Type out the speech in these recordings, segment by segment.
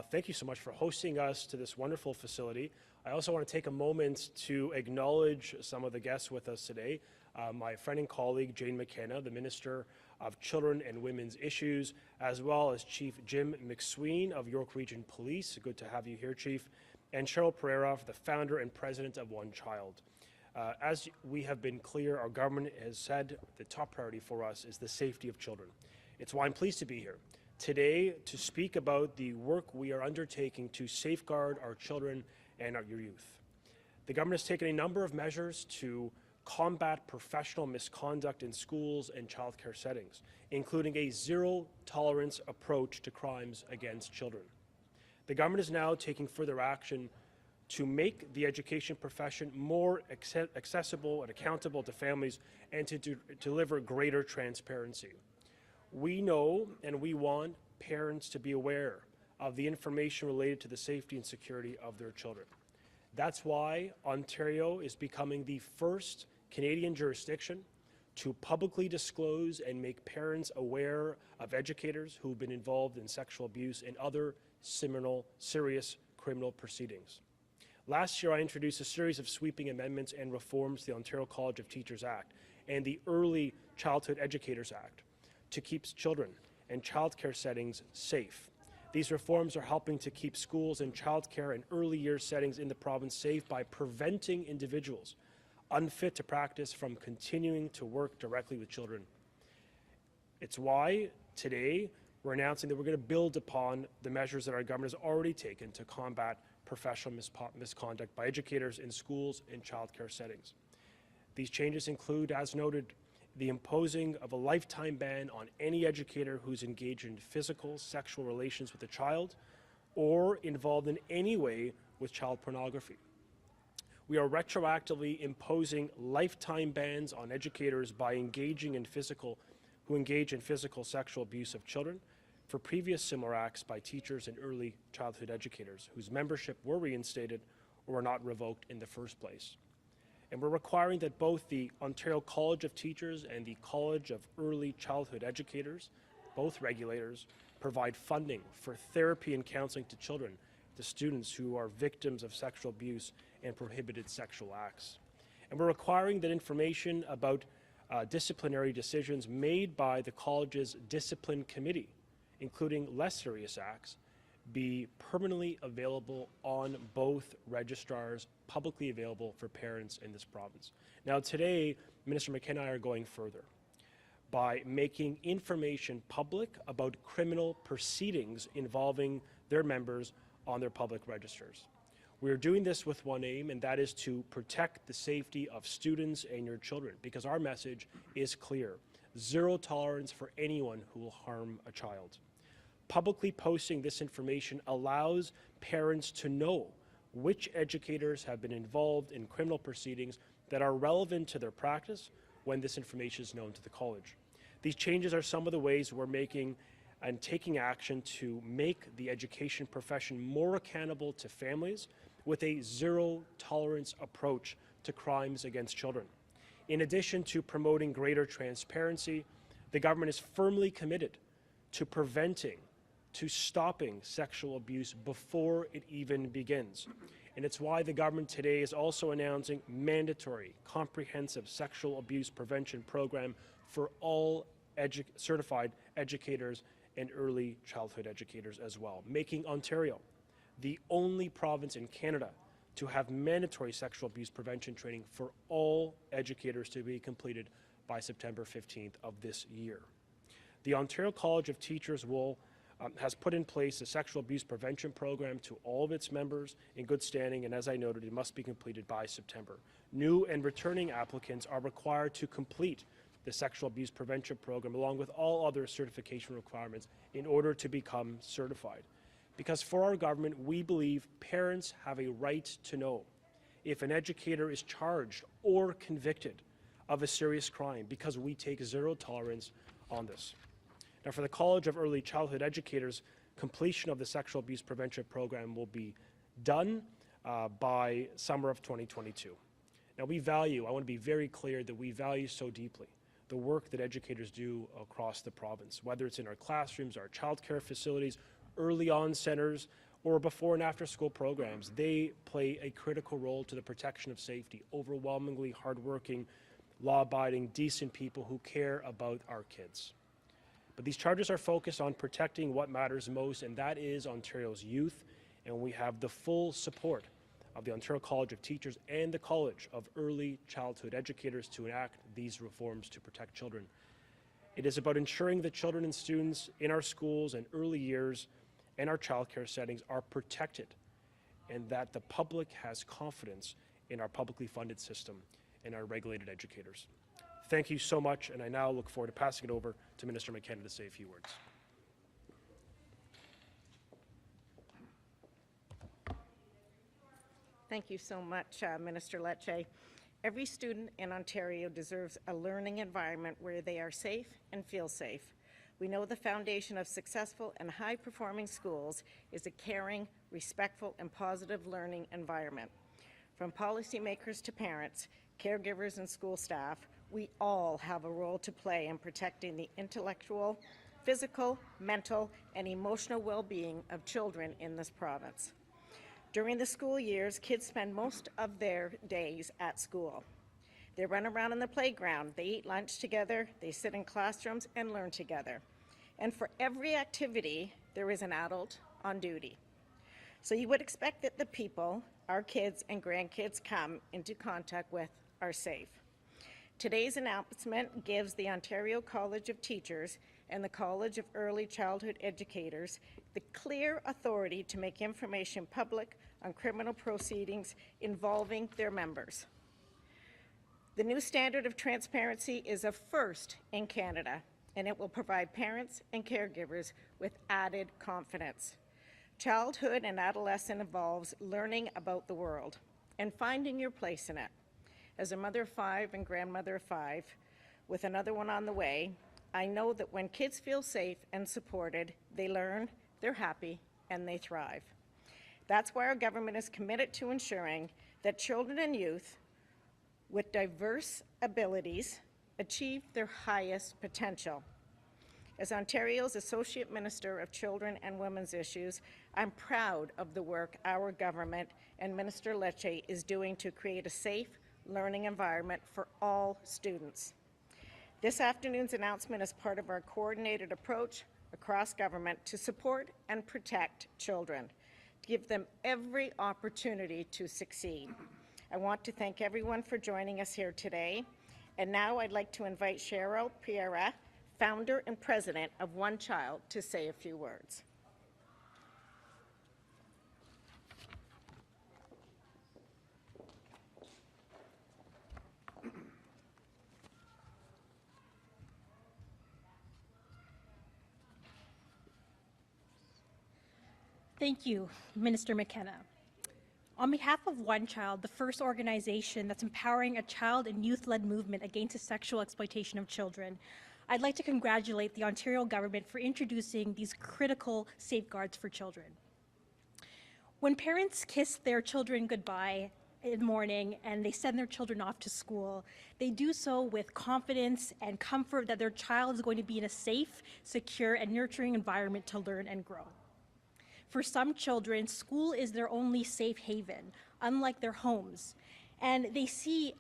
Thank you so much for hosting us to this wonderful facility. I also want to take a moment to acknowledge some of the guests with us today. My friend and colleague, Jane McKenna, the Minister of Children and Women's Issues, as well as Chief Jim McSween of York Region Police. Good to have you here, Chief. And Cheryl Pereira, the founder and president of One Child. As we have been clear, our government has said the top priority for us is the safety of children. It's why I'm pleased to be here today to speak about the work we are undertaking to safeguard our children and our youth. The government has taken a number of measures to combat professional misconduct in schools and childcare settings, including a zero-tolerance approach to crimes against children. The government is now taking further action to make the education profession more accessible and accountable to families and to deliver greater transparency. We know and we want parents to be aware of the information related to the safety and security of their children. That's why Ontario is becoming the first Canadian jurisdiction to publicly disclose and make parents aware of educators who've been involved in sexual abuse and other serious criminal proceedings. Last year, I introduced a series of sweeping amendments and reforms to the Ontario College of Teachers Act and the Early Childhood Educators Act to keep children and childcare settings safe. These reforms are helping to keep schools and childcare and early years settings in the province safe by preventing individuals unfit to practice from continuing to work directly with children. It's why today we're announcing that we're going to build upon the measures that our government has already taken to combat professional misconduct by educators in schools and childcare settings. These changes include, as noted, the imposing of a lifetime ban on any educator who's engaged in physical, sexual relations with a child or involved in any way with child pornography. We are retroactively imposing lifetime bans on educators who engage in physical sexual abuse of children for previous similar acts by teachers and early childhood educators whose membership were reinstated or were not revoked in the first place. And we're requiring that both the Ontario College of Teachers and the College of Early Childhood Educators, both regulators, provide funding for therapy and counseling to children, to students who are victims of sexual abuse and prohibited sexual acts. And we're requiring that information about disciplinary decisions made by the college's discipline committee, including less serious acts, be permanently available on both registrars, publicly available for parents in this province. Now today, Minister McKenna and I are going further by making information public about criminal proceedings involving their members on their public registers. We are doing this with one aim, and that is to protect the safety of students and your children, because our message is clear: zero tolerance for anyone who will harm a child. Publicly posting this information allows parents to know which educators have been involved in criminal proceedings that are relevant to their practice when this information is known to the college. These changes are some of the ways we're making and taking action to make the education profession more accountable to families with a zero-tolerance approach to crimes against children. In addition to promoting greater transparency, the government is firmly committed to preventing, to stopping sexual abuse before it even begins. And it's why the government today is also announcing mandatory, comprehensive sexual abuse prevention program for all certified educators and early childhood educators as well, making Ontario the only province in Canada to have mandatory sexual abuse prevention training for all educators to be completed by September 15th of this year. The Ontario College of Teachers has put in place a sexual abuse prevention program to all of its members in good standing, and as I noted, it must be completed by September. New and returning applicants are required to complete the sexual abuse prevention program along with all other certification requirements in order to become certified. Because for our government, we believe parents have a right to know if an educator is charged or convicted of a serious crime, because we take zero tolerance on this. Now, for the College of Early Childhood Educators, completion of the sexual abuse prevention program will be done by summer of 2022. Now, I want to be very clear that we value so deeply the work that educators do across the province, whether it's in our classrooms, our childcare facilities, early on centers, or before and after school programs. They play a critical role to the protection of safety. Overwhelmingly hardworking, law-abiding, decent people who care about our kids. But these charters are focused on protecting what matters most, and that is Ontario's youth, and we have the full support of the Ontario College of Teachers and the College of Early Childhood Educators to enact these reforms to protect children. It is about ensuring that children and students in our schools and early years and our childcare settings are protected, and that the public has confidence in our publicly funded system and our regulated educators. Thank you so much, and I now look forward to passing it over to Minister McKenna to say a few words. Thank you so much, Minister Lecce. Every student in Ontario deserves a learning environment where they are safe and feel safe. We know the foundation of successful and high-performing schools is a caring, respectful, and positive learning environment. From policymakers to parents, caregivers, and school staff, we all have a role to play in protecting the intellectual, physical, mental, and emotional well-being of children in this province. During the school years, kids spend most of their days at school. They run around in the playground, they eat lunch together, they sit in classrooms and learn together. And for every activity, there is an adult on duty. So you would expect that the people our kids and grandkids come into contact with are safe. Today's announcement gives the Ontario College of Teachers and the College of Early Childhood Educators the clear authority to make information public on criminal proceedings involving their members. The new standard of transparency is a first in Canada, and it will provide parents and caregivers with added confidence. Childhood and adolescence involves learning about the world and finding your place in it. As a mother of 5 and grandmother of 5, with another one on the way, I know that when kids feel safe and supported, they learn, they're happy, and they thrive. That's why our government is committed to ensuring that children and youth with diverse abilities achieve their highest potential. As Ontario's Associate Minister of Children and Women's Issues, I'm proud of the work our government and Minister Lecce is doing to create a safe learning environment for all students. This afternoon's announcement is part of our coordinated approach across government to support and protect children, to give them every opportunity to succeed. I want to thank everyone for joining us here today. And now I'd like to invite Cheryl Pierre, founder and president of One Child, to say a few words. Thank you, Minister McKenna. On behalf of One Child, the first organization that's empowering a child and youth-led movement against the sexual exploitation of children, I'd like to congratulate the Ontario government for introducing these critical safeguards for children. When parents kiss their children goodbye in the morning and they send their children off to school, they do so with confidence and comfort that their child is going to be in a safe, secure, and nurturing environment to learn and grow. For some children, school is their only safe haven, unlike their homes. And they see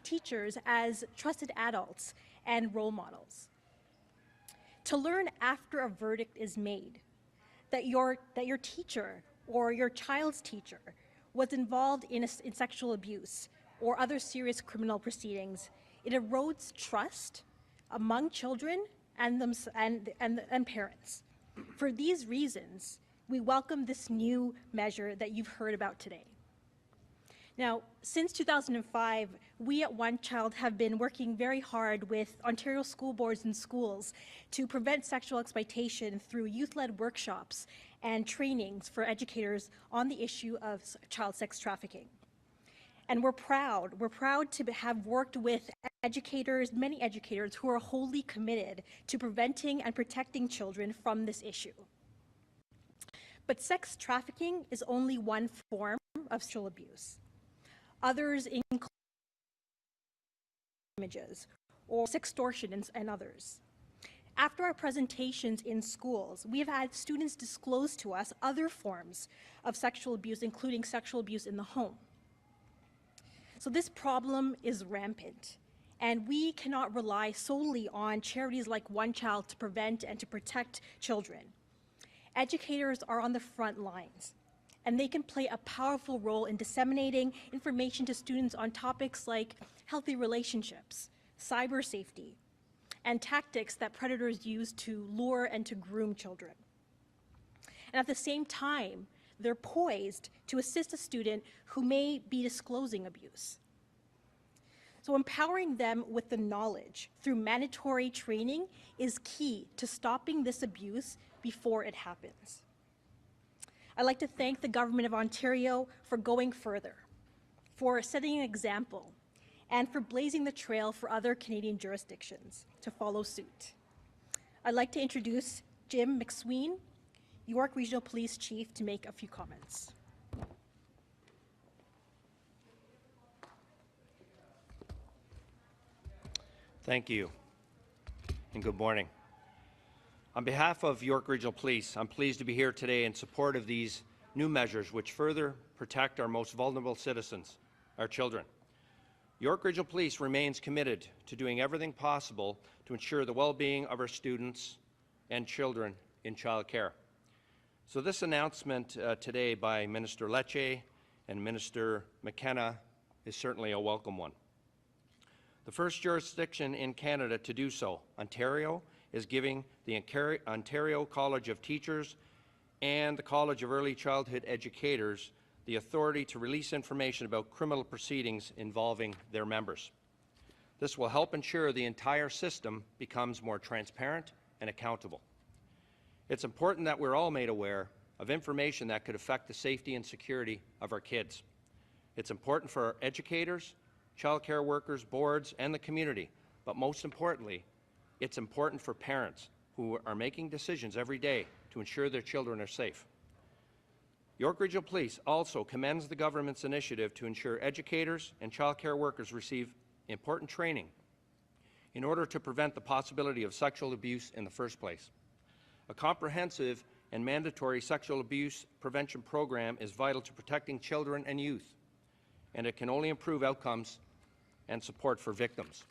teachers as trusted adults and role models. To learn after a verdict is made that your teacher or your child's teacher was involved in sexual abuse or other serious criminal proceedings, it erodes trust among children and parents. For these reasons, we welcome this new measure that you've heard about today. Now, since 2005, we at One Child have been working very hard with Ontario school boards and schools to prevent sexual exploitation through youth-led workshops and trainings for educators on the issue of child sex trafficking. And we're proud to have worked with educators, many educators who are wholly committed to preventing and protecting children from this issue. But sex trafficking is only one form of sexual abuse. Others include images or sextortion and others. After our presentations in schools, we have had students disclose to us other forms of sexual abuse, including sexual abuse in the home. So this problem is rampant, and we cannot rely solely on charities like One Child to prevent and to protect children. Educators are on the front lines, and they can play a powerful role in disseminating information to students on topics like healthy relationships, cyber safety, and tactics that predators use to lure and to groom children. And at the same time, they're poised to assist a student who may be disclosing abuse. So empowering them with the knowledge through mandatory training is key to stopping this abuse before it happens. I'd like to thank the Government of Ontario for going further, for setting an example, and for blazing the trail for other Canadian jurisdictions to follow suit. I'd like to introduce Jim McSween, York Regional Police Chief, to make a few comments. Thank you, and good morning. On behalf of York Regional Police, I'm pleased to be here today in support of these new measures which further protect our most vulnerable citizens, our children. York Regional Police remains committed to doing everything possible to ensure the well-being of our students and children in childcare. So this announcement today by Minister Lecce and Minister McKenna is certainly a welcome one. The first jurisdiction in Canada to do so, Ontario, is giving the Ontario College of Teachers and the College of Early Childhood Educators the authority to release information about criminal proceedings involving their members. This will help ensure the entire system becomes more transparent and accountable. It's important that we're all made aware of information that could affect the safety and security of our kids. It's important for our educators, childcare workers, boards, and the community, but most importantly, it's important for parents who are making decisions every day to ensure their children are safe. York Regional Police also commends the government's initiative to ensure educators and childcare workers receive important training in order to prevent the possibility of sexual abuse in the first place. A comprehensive and mandatory sexual abuse prevention program is vital to protecting children and youth, and it can only improve outcomes and support for victims.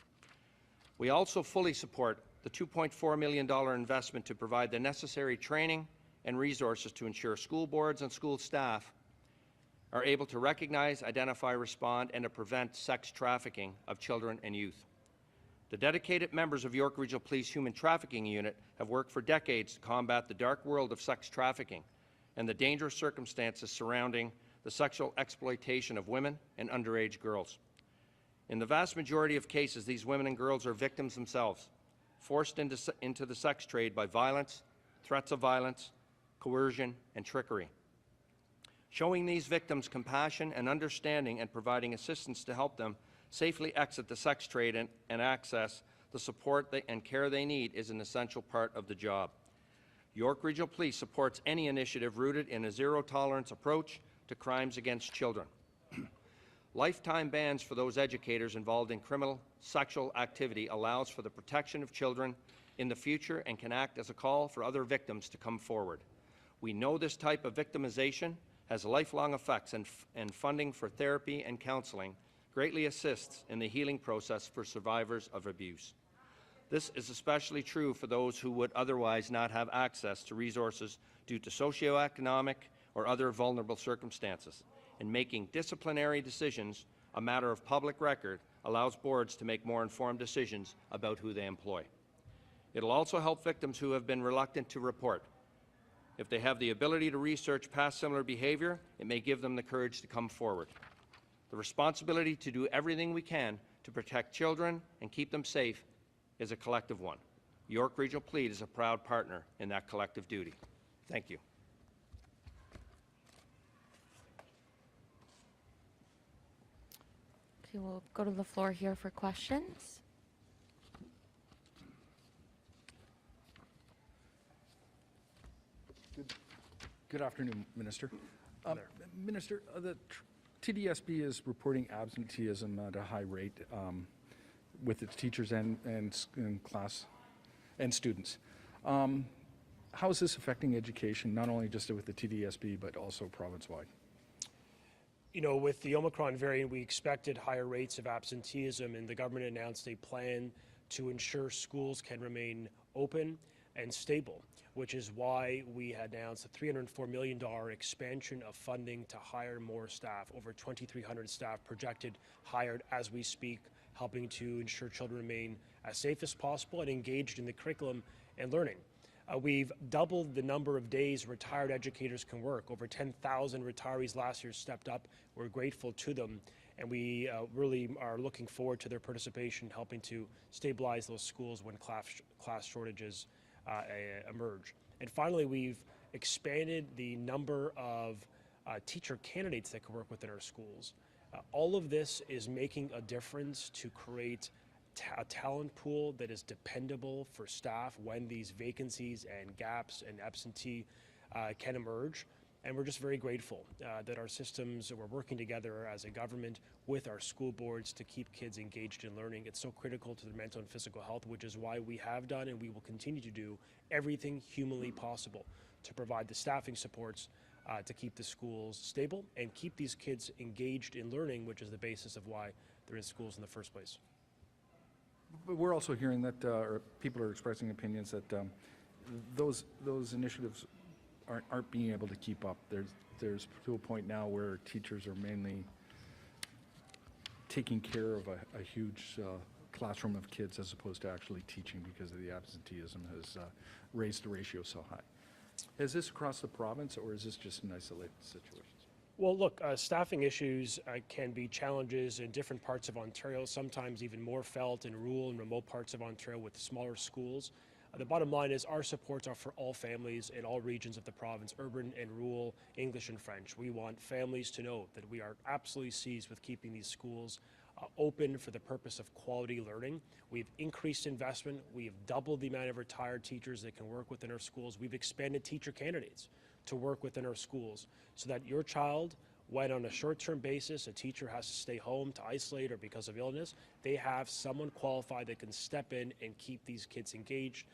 We also fully support the $2.4 million investment to provide the necessary training and resources to ensure school boards and school staff are able to recognize, identify, respond, and to prevent sex trafficking of children and youth. The dedicated members of York Regional Police Human Trafficking Unit have worked for decades to combat the dark world of sex trafficking and the dangerous circumstances surrounding the sexual exploitation of women and underage girls. In the vast majority of cases, these women and girls are victims themselves, forced into the sex trade by violence, threats of violence, coercion, and trickery. Showing these victims compassion and understanding and providing assistance to help them safely exit the sex trade and access the support and care they need is an essential part of the job. York Regional Police supports any initiative rooted in a zero-tolerance approach to crimes against children. Lifetime bans for those educators involved in criminal sexual activity allows for the protection of children in the future and can act as a call for other victims to come forward. We know this type of victimization has lifelong effects, and funding for therapy and counseling greatly assists in the healing process for survivors of abuse. This is especially true for those who would otherwise not have access to resources due to socioeconomic or other vulnerable circumstances. And making disciplinary decisions a matter of public record allows boards to make more informed decisions about who they employ. It'll also help victims who have been reluctant to report. If they have the ability to research past similar behavior, it may give them the courage to come forward. The responsibility to do everything we can to protect children and keep them safe is a collective one. York Regional Police is a proud partner in that collective duty. Thank you. Okay, we'll go to the floor here for questions. Good afternoon, Minister. Minister, the TDSB is reporting absenteeism at a high rate with its teachers and class and students. How is this affecting education, not only just with the TDSB, but also province-wide? You know, with the Omicron variant, we expected higher rates of absenteeism, and the government announced a plan to ensure schools can remain open and stable, which is why we had announced a $304 million expansion of funding to hire more staff, over 2,300 staff projected hired as we speak, helping to ensure children remain as safe as possible and engaged in the curriculum and learning. We've doubled the number of days retired educators can work. Over 10,000 retirees last year stepped up. We're grateful to them, and we really are looking forward to their participation, helping to stabilize those schools when class shortages emerge. And finally, we've expanded the number of teacher candidates that can work within our schools. All of this is making a difference to create a talent pool that is dependable for staff when these vacancies and gaps and absentee can emerge. And we're just very grateful that our systems, we're working together as a government with our school boards to keep kids engaged in learning. It's so critical to their mental and physical health, which is why we have done and we will continue to do everything humanly possible to provide the staffing supports to keep the schools stable and keep these kids engaged in learning, which is the basis of why they're in schools in the first place. But we're also hearing that, or people are expressing opinions that those initiatives aren't being able to keep up. There's to a point now where teachers are mainly taking care of a huge classroom of kids as opposed to actually teaching because of the absenteeism has raised the ratio so high. Is this across the province, or is this just an isolated situation? Well, look, staffing issues can be challenges in different parts of Ontario, sometimes even more felt in rural and remote parts of Ontario with smaller schools. The bottom line is our supports are for all families in all regions of the province, urban and rural, English and French. We want families to know that we are absolutely seized with keeping these schools open for the purpose of quality learning. We've increased investment. We've doubled the amount of retired teachers that can work within our schools. We've expanded teacher candidates to work within our schools so that your child, when on a short-term basis a teacher has to stay home to isolate or because of illness, they have someone qualified that can step in and keep these kids engaged,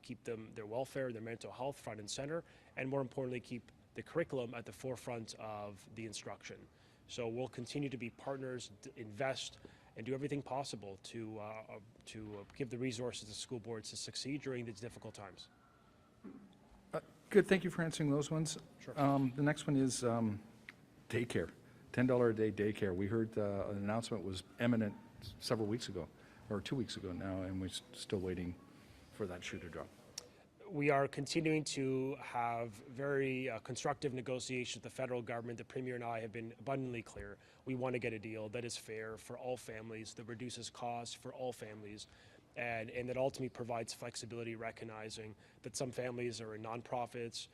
keep their welfare, their mental health front and center, and more importantly, keep the curriculum at the forefront of the instruction. So we'll continue to be partners, invest, and do everything possible to give the resources to school boards to succeed during these difficult times. Good, thank you for answering those ones. Sure. The next one is daycare, $10 a day daycare. We heard an announcement was imminent several weeks ago, or 2 weeks ago now, and we're still waiting for that shoe to drop. We are continuing to have very constructive negotiations with the federal government. The Premier and I have been abundantly clear. We want to get a deal that is fair for all families, that reduces costs for all families, and that ultimately provides flexibility, recognizing that some families are in nonprofits,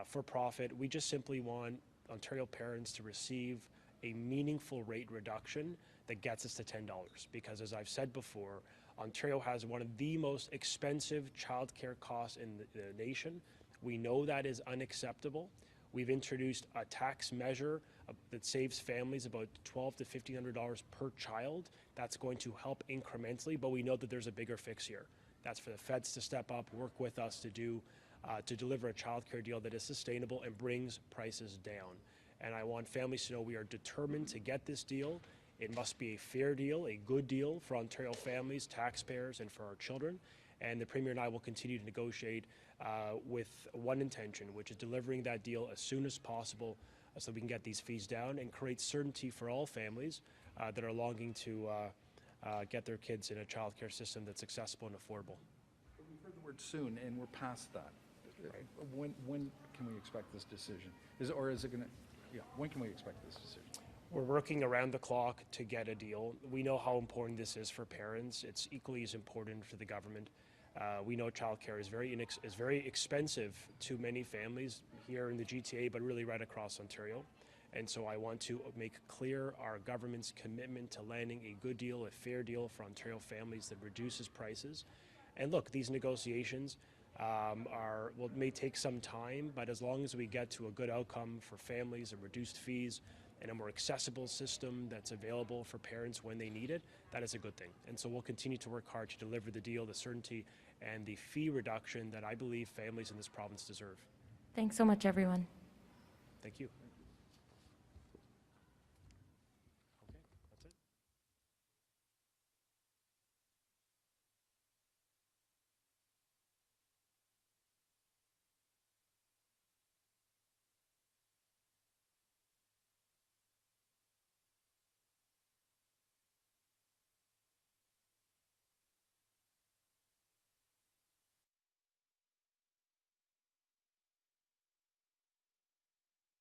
for profit. We just simply want Ontario parents to receive a meaningful rate reduction that gets us to $10, because as I've said before, Ontario has one of the most expensive childcare costs in the nation. We know that is unacceptable. We've introduced a tax measure that saves families about $1,200 to $1,500 per child. That's going to help incrementally, but we know that there's a bigger fix here. That's for the feds to step up, work with us to deliver a childcare deal that is sustainable and brings prices down. And I want families to know we are determined to get this deal. It must be a fair deal, a good deal for Ontario families, taxpayers, and for our children. And the Premier and I will continue to negotiate with one intention, which is delivering that deal as soon as possible so we can get these fees down and create certainty for all families that are longing to get their kids in a childcare system that's accessible and affordable. We've heard the word soon, and we're past that. Right. When can we expect this decision? When can we expect this decision? We're working around the clock to get a deal. We know how important this is for parents. It's equally as important for the government. We know childcare is very expensive to many families here in the GTA, but really right across Ontario. And so I want to make clear our government's commitment to landing a good deal, a fair deal for Ontario families that reduces prices. And look, these negotiations may take some time, but as long as we get to a good outcome for families and reduced fees, and a more accessible system that's available for parents when they need it, that is a good thing. And so we'll continue to work hard to deliver the deal, the certainty, and the fee reduction that I believe families in this province deserve. Thanks so much, everyone. Thank you.